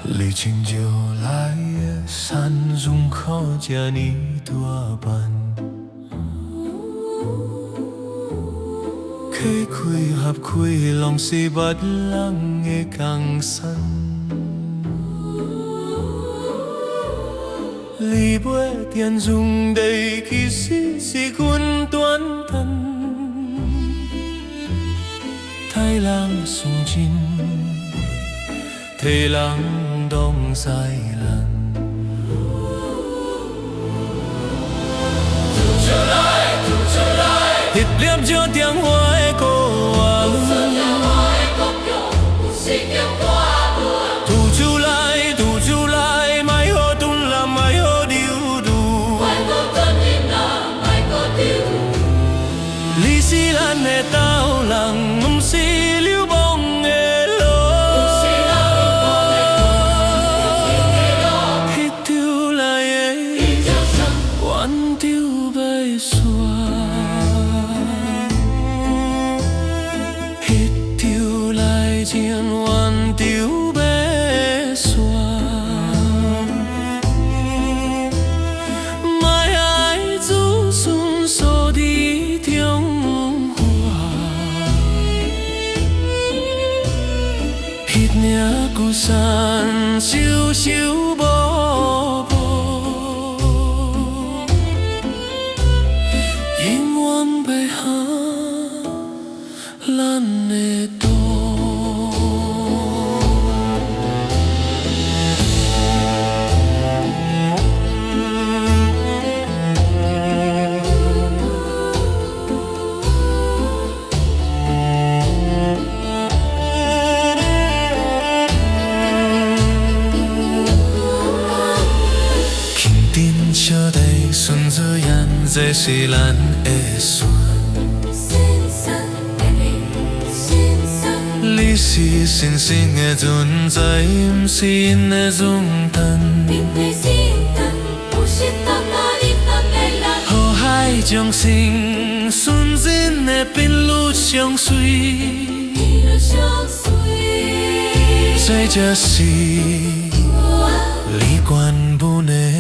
你亲像来的山run口这呢大班，溪开合开，拢是捌人的江山。你袂点准地，其实是阮短暂，待人伤心，替人当西人。吐出来，吐出来，迄粒少电话的歌啊，吐出来，吐出来，莫予断人，莫予流露。你是咱的斗人，不是流氓的路。彼条来的冤仇要煞，彼条来情冤仇要煞。莫爱子孙锁伫中华，彼领旧山修修补补，永远袂下咱的道。小弟顺自然，这是咱的选。你是神圣的存在，不是因的重担。好海将心，纯真的频率相随。这才是离关不内。